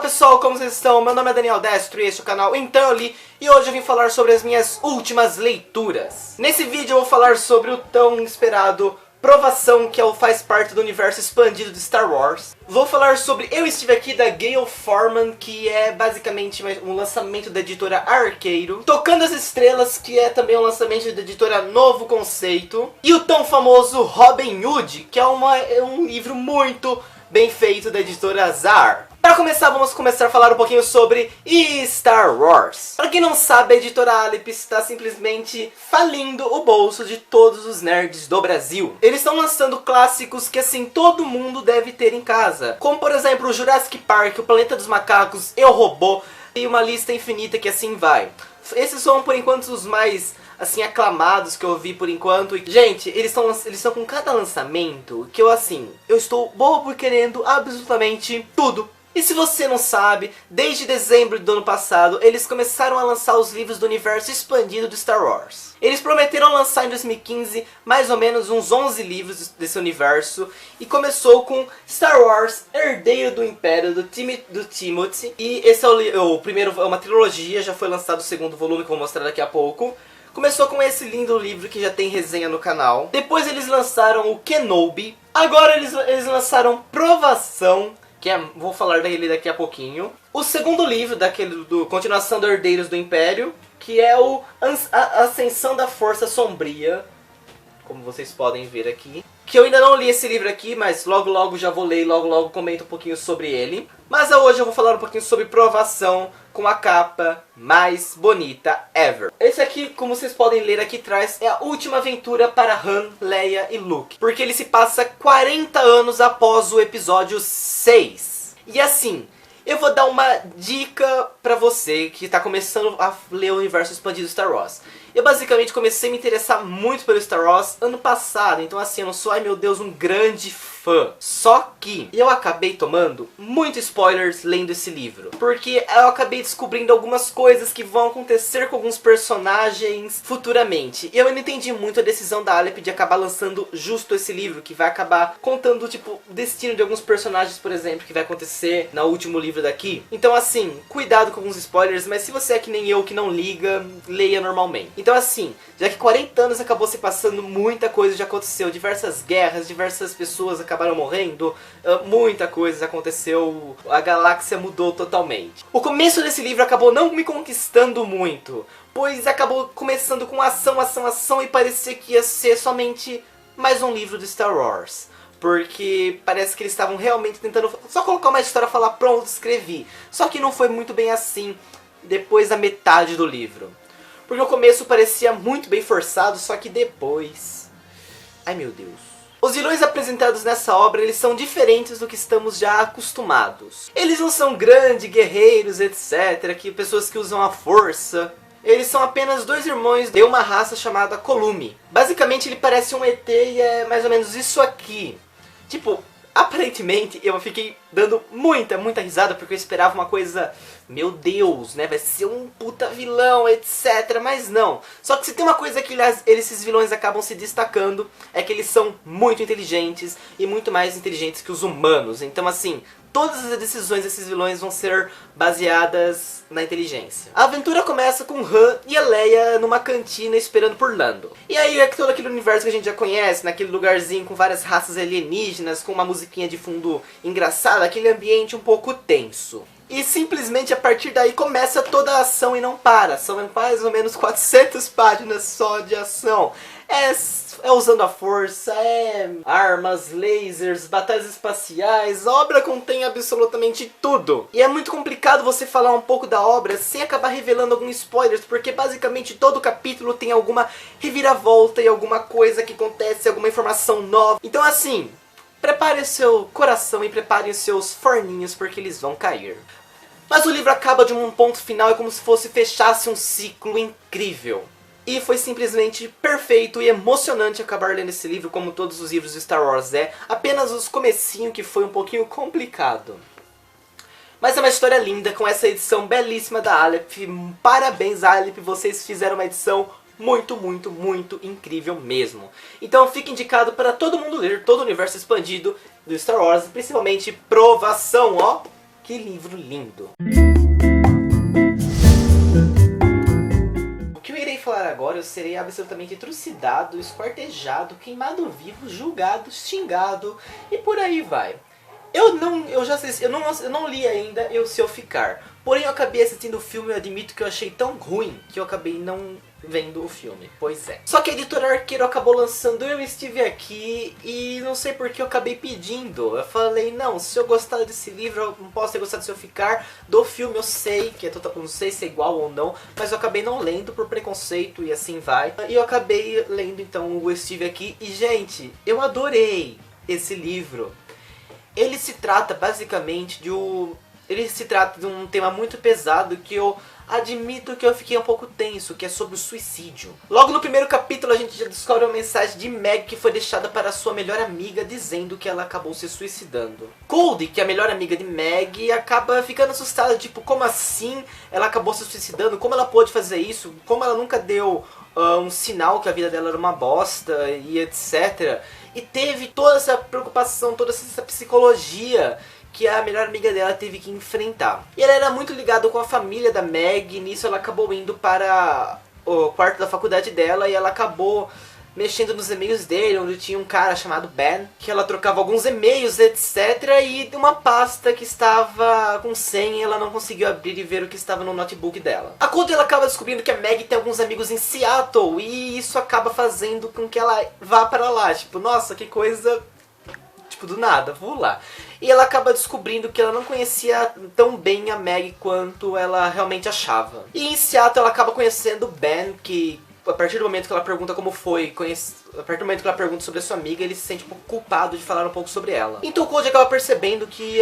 pessoal, como vocês estão? Meu nome é Daniel Destro e este é o canal Então Eu Li, e hoje eu vim falar sobre as minhas últimas leituras. Nesse vídeo eu vou falar sobre o tão esperado Provação, que faz parte do universo expandido de Star Wars. Vou falar sobre Eu Estive Aqui, da Gayle Forman, que é basicamente um lançamento da editora Arqueiro. Tocando as Estrelas, que é também um lançamento da editora Novo Conceito. E o tão famoso Robin Hood, que é um livro muito bem feito da editora Azar. Para começar, vamos começar a falar um pouquinho sobre Star Wars. Para quem não sabe, a editora Alep está simplesmente falindo o bolso de todos os nerds do Brasil. Eles estão lançando clássicos que assim todo mundo deve ter em casa, como por exemplo o Jurassic Park, o Planeta dos Macacos, Eu, Robô e uma lista infinita que assim vai. Esses são por enquanto os mais assim aclamados que eu vi por enquanto. Gente, eles estão com cada lançamento que eu estou bobo querendo absolutamente tudo. E se você não sabe, desde dezembro do ano passado, eles começaram a lançar os livros do universo expandido de Star Wars. Eles prometeram lançar em 2015 mais ou menos uns 11 livros desse universo. E começou com Star Wars, Herdeiro do Império, do Timothy. E esse é o primeiro, é uma trilogia, já foi lançado o segundo volume que eu vou mostrar daqui a pouco. Começou com esse lindo livro que já tem resenha no canal. Depois eles lançaram o Kenobi. Agora eles lançaram Provação, vou falar dele daqui a pouquinho. O segundo livro, continuação do Herdeiros do Império, que é o Ascensão da Força Sombria, como vocês podem ver aqui. Que eu ainda não li esse livro aqui, mas logo logo já vou ler e logo logo comento um pouquinho sobre ele. Mas hoje eu vou falar um pouquinho sobre Provação, com a capa mais bonita ever. Esse aqui, como vocês podem ler aqui atrás, é a última aventura para Han, Leia e Luke. Porque ele se passa 40 anos após o episódio 6. E assim, eu vou dar uma dica pra você que tá começando a ler o universo expandido Star Wars. Eu basicamente comecei a me interessar muito pelo Star Wars ano passado, então assim, eu não sou, ai meu Deus, um grande fã. Só que eu acabei tomando muitos spoilers lendo esse livro, porque eu acabei descobrindo algumas coisas que vão acontecer com alguns personagens futuramente. E eu não entendi muito a decisão da Alep de acabar lançando justo esse livro, que vai acabar contando tipo o destino de alguns personagens, por exemplo, que vai acontecer no último livro daqui. Então assim, cuidado com alguns spoilers, mas se você é que nem eu, que não liga, leia normalmente. Então assim, já que 40 anos acabou se passando, muita coisa já aconteceu, diversas guerras, diversas pessoas acabaram morrendo, muita coisa aconteceu, a galáxia mudou totalmente. O começo desse livro acabou não me conquistando muito, pois acabou começando com ação e parecia que ia ser somente mais um livro de Star Wars. Porque parece que eles estavam realmente tentando só colocar uma história e falar, pronto, escrevi. Só que não foi muito bem assim depois da metade do livro. Porque o começo parecia muito bem forçado, só que depois... ai meu Deus. Os vilões apresentados nessa obra, eles são diferentes do que estamos já acostumados. Eles não são grandes guerreiros, etc, pessoas que usam a força. Eles são apenas dois irmãos de uma raça chamada Colume. Basicamente ele parece um ET e é mais ou menos isso aqui. Tipo, aparentemente eu fiquei dando muita risada porque eu esperava uma coisa, meu Deus, né, vai ser um puta vilão, etc, mas não. Só que se tem uma coisa que esses vilões acabam se destacando, é que eles são muito inteligentes e muito mais inteligentes que os humanos. Então assim, todas as decisões desses vilões vão ser baseadas na inteligência. A aventura começa com Han e a Leia numa cantina esperando por Lando. E aí é todo aquele universo que a gente já conhece, naquele lugarzinho com várias raças alienígenas, com uma musiquinha de fundo engraçada, aquele ambiente um pouco tenso. E simplesmente a partir daí começa toda a ação e não para. São mais ou menos 400 páginas só de ação. É usando a força, armas, lasers, batalhas espaciais. A obra contém absolutamente tudo. E é muito complicado você falar um pouco da obra sem acabar revelando alguns spoilers, porque basicamente todo capítulo tem alguma reviravolta e alguma coisa que acontece, alguma informação nova. Então assim, prepare o seu coração e prepare os seus forninhos, porque eles vão cair. Mas o livro acaba de um ponto final, é como se fosse fechasse um ciclo incrível. E foi simplesmente perfeito e emocionante acabar lendo esse livro, como todos os livros de Star Wars é. Apenas os comecinho que foi um pouquinho complicado. Mas é uma história linda, com essa edição belíssima da Alep. Parabéns, Alep, vocês fizeram uma edição muito incrível mesmo. Então fica indicado para todo mundo ler todo o universo expandido do Star Wars, principalmente Provação, ó. Que livro lindo! O que eu irei falar agora, eu serei absolutamente trucidado, esquartejado, queimado vivo, julgado, xingado e por aí vai. Eu não li ainda Se Eu Ficar. Porém eu acabei assistindo o filme e eu admito que eu achei tão ruim que eu acabei não vendo o filme. Pois é. Só que a editora Arqueiro acabou lançando Eu Estive Aqui e não sei por que eu acabei pedindo. Eu falei, não, se eu gostar desse livro, eu não posso ter gostado de Se Eu Ficar. Do filme eu sei que não sei se é igual ou não, mas eu acabei não lendo por preconceito e assim vai. E eu acabei lendo então o Eu Estive Aqui e, gente, eu adorei esse livro. Ele se trata basicamente de um tema muito pesado que eu admito que eu fiquei um pouco tenso, que é sobre o suicídio. Logo no primeiro capítulo a gente já descobre uma mensagem de Meg que foi deixada para sua melhor amiga dizendo que ela acabou se suicidando. Cody, que é a melhor amiga de Meg, acaba ficando assustada, tipo, como assim ela acabou se suicidando? Como ela pôde fazer isso? Como ela nunca deu um sinal que a vida dela era uma bosta e etc. E teve toda essa preocupação, toda essa psicologia que a melhor amiga dela teve que enfrentar. E ela era muito ligada com a família da Meg, e nisso ela acabou indo para o quarto da faculdade dela e ela acabou mexendo nos e-mails dele, onde tinha um cara chamado Ben, que ela trocava alguns e-mails, etc. E uma pasta que estava com senha e ela não conseguiu abrir e ver o que estava no notebook dela. A Cody ela acaba descobrindo que a Meg tem alguns amigos em Seattle e isso acaba fazendo com que ela vá para lá. Tipo, nossa, que coisa... Tipo, do nada, vou lá. E ela acaba descobrindo que ela não conhecia tão bem a Meg quanto ela realmente achava. E em Seattle ela acaba conhecendo o Ben, que a partir do momento que ela pergunta como foi, a partir do momento que ela pergunta sobre a sua amiga, ele se sente um pouco culpado de falar um pouco sobre ela. Então o Cody acaba percebendo que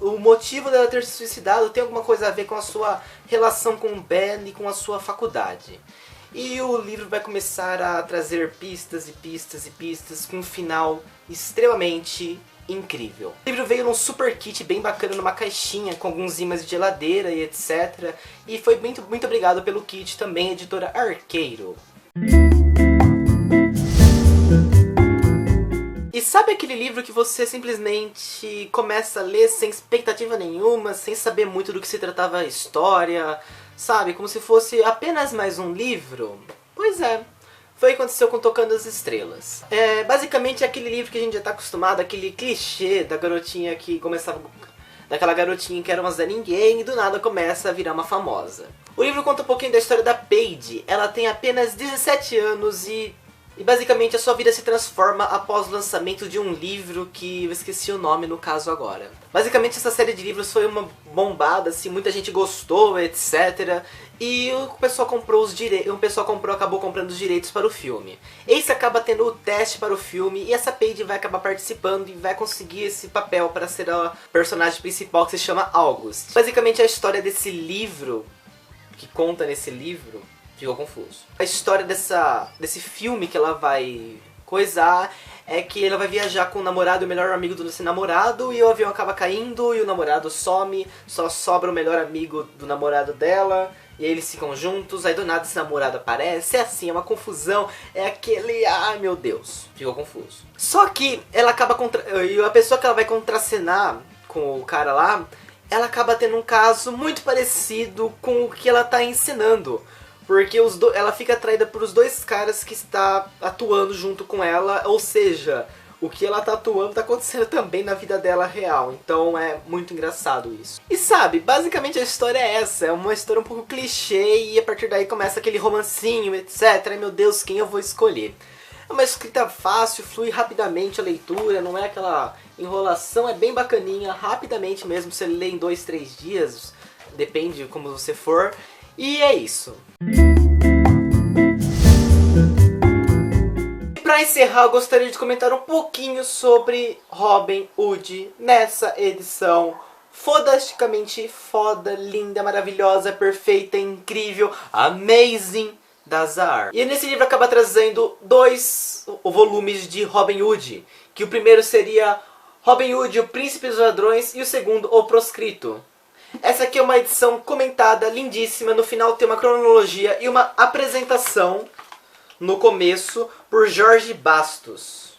o motivo dela ter se suicidado tem alguma coisa a ver com a sua relação com o Ben e com a sua faculdade. E o livro vai começar a trazer pistas e pistas e pistas com um final extremamente incrível. O livro veio num super kit bem bacana, numa caixinha com alguns ímãs de geladeira e etc. E foi muito obrigado pelo kit também, editora Arqueiro. E sabe aquele livro que você simplesmente começa a ler sem expectativa nenhuma, sem saber muito do que se tratava a história, sabe? Como se fosse apenas mais um livro? Pois é. Foi o que aconteceu com Tocando as Estrelas. Basicamente é aquele livro que a gente já tá acostumado, aquele clichê da garotinha que começava... Daquela garotinha que era uma Zé Ninguém e do nada começa a virar uma famosa. O livro conta um pouquinho da história da Paige. Ela tem apenas 17 anos e basicamente a sua vida se transforma após o lançamento de um livro que eu esqueci o nome no caso agora. Basicamente essa série de livros foi uma bombada, assim, muita gente gostou, etc. E o pessoal comprou acabou comprando os direitos para o filme. Esse acaba tendo o teste para o filme e essa Paige vai acabar participando e vai conseguir esse papel para ser a personagem principal, que se chama August. Basicamente a história desse livro, que conta nesse livro, ficou confuso. A história desse filme que ela vai coisar é que ela vai viajar com o namorado e o melhor amigo desse namorado e o avião acaba caindo e o namorado some, só sobra o melhor amigo do namorado dela e aí eles ficam juntos, aí do nada esse namorado aparece, é assim, é uma confusão, é aquele, ai meu Deus, ficou confuso. Só que ela acaba e a pessoa que ela vai contracenar com o cara lá, ela acaba tendo um caso muito parecido com o que ela tá ensinando. Porque ela fica atraída por os dois caras que está atuando junto com ela, ou seja, o que ela tá atuando tá acontecendo também na vida dela real. Então é muito engraçado isso. E sabe, basicamente a história é essa, é uma história um pouco clichê e a partir daí começa aquele romancinho, etc. Ai meu Deus, quem eu vou escolher? É uma escrita fácil, flui rapidamente a leitura, não é aquela enrolação, é bem bacaninha, rapidamente mesmo, você lê em 2, 3 dias, depende de como você for. E é isso. E pra encerrar, eu gostaria de comentar um pouquinho sobre Robin Hood nessa edição fodasticamente foda, linda, maravilhosa, perfeita, incrível, amazing da Azahar. E nesse livro acaba trazendo 2 volumes de Robin Hood, que o primeiro seria Robin Hood, o Príncipe dos Ladrões, e o segundo, O Proscrito. Essa aqui é uma edição comentada, lindíssima, no final tem uma cronologia e uma apresentação no começo por Jorge Bastos.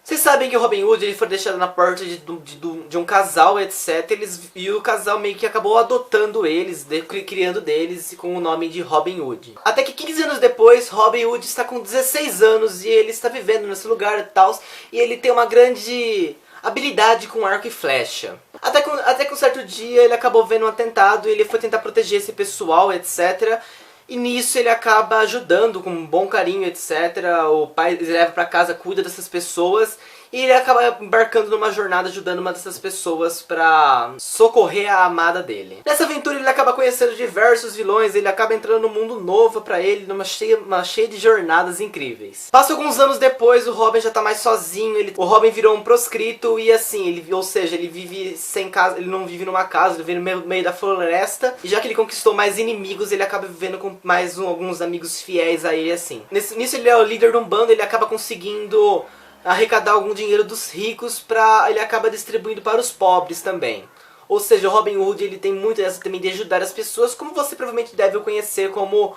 Vocês sabem que o Robin Hood ele foi deixado na porta de um casal, etc. E o casal meio que acabou adotando eles, criando deles com o nome de Robin Hood. Até que 15 anos depois, Robin Hood está com 16 anos e ele está vivendo nesse lugar e tal. E ele tem uma grande habilidade com arco e flecha. Até que um certo dia ele acabou vendo um atentado e ele foi tentar proteger esse pessoal, etc. E nisso ele acaba ajudando com um bom carinho, etc. O pai leva pra casa, cuida dessas pessoas. E ele acaba embarcando numa jornada ajudando uma dessas pessoas pra socorrer a amada dele. Nessa aventura ele acaba conhecendo diversos vilões, ele acaba entrando num mundo novo pra ele, numa cheia de jornadas incríveis. Passa alguns anos depois, o Robin já tá mais sozinho, o Robin virou um proscrito e assim, ou seja, ele vive sem casa, ele não vive numa casa, ele vive no meio da floresta. E já que ele conquistou mais inimigos, ele acaba vivendo com mais alguns amigos fiéis a ele assim. Nisso ele é o líder de um bando, ele acaba conseguindo arrecadar algum dinheiro dos ricos pra ele acaba distribuindo para os pobres também. Ou seja, o Robin Hood ele tem muito essa também de ajudar as pessoas, como você provavelmente deve o conhecer como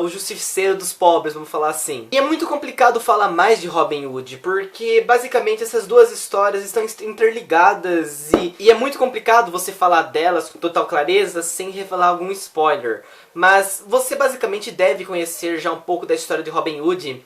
o justiceiro dos pobres, vamos falar assim. E é muito complicado falar mais de Robin Hood, porque basicamente essas duas histórias estão interligadas e é muito complicado você falar delas com total clareza sem revelar algum spoiler. Mas você basicamente deve conhecer já um pouco da história de Robin Hood,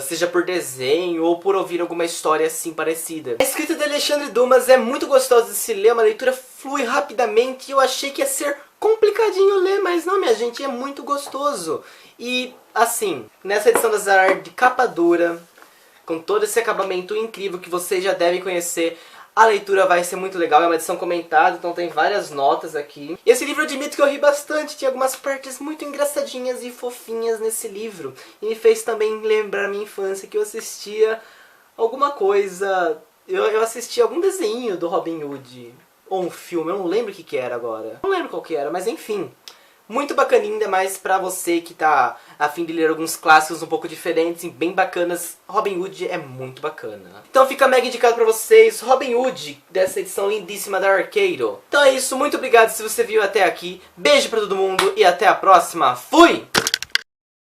seja por desenho ou por ouvir alguma história assim parecida. A escrita de Alexandre Dumas é muito gostosa de se ler, uma leitura flui rapidamente e eu achei que ia ser complicadinho ler, mas não, minha gente, é muito gostoso. E assim, nessa edição da Zahar de capa dura, com todo esse acabamento incrível que vocês já devem conhecer, a leitura vai ser muito legal, é uma edição comentada, então tem várias notas aqui. E esse livro eu admito que eu ri bastante, tinha algumas partes muito engraçadinhas e fofinhas nesse livro. E me fez também lembrar minha infância, que eu assistia alguma coisa, eu assistia algum desenho do Robin Hood, ou um filme, eu não lembro o que era agora. Não lembro qual que era, mas enfim. Muito bacaninha, ainda mais pra você que tá a fim de ler alguns clássicos um pouco diferentes e bem bacanas. Robin Hood é muito bacana. Então fica mega indicado pra vocês, Robin Hood, dessa edição lindíssima da Arcado. Então é isso, muito obrigado se você viu até aqui. Beijo pra todo mundo e até a próxima. Fui!